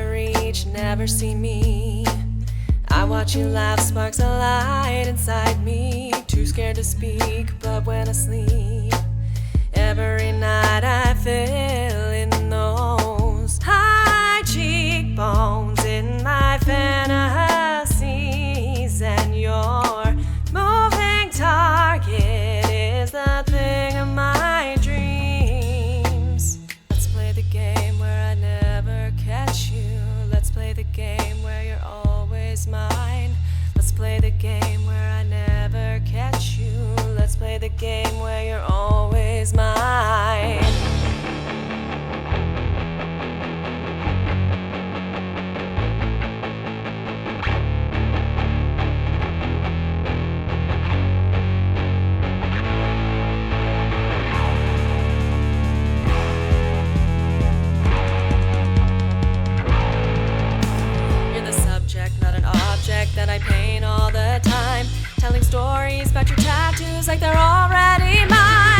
of reach, never see me. I watch you laugh, sparks a light inside me. Too scared to speak, but when I sleep, every night I fill in those high cheekbones in my fantasies. And your moving target is the thing of my dreams. Let's play the game where I never catch you. Let's play the game where you're always mine. Let's play the game where I never catch you. Let's play the game where you're always mine. Not an object that I paint all the time, telling stories about your tattoos like they're already mine.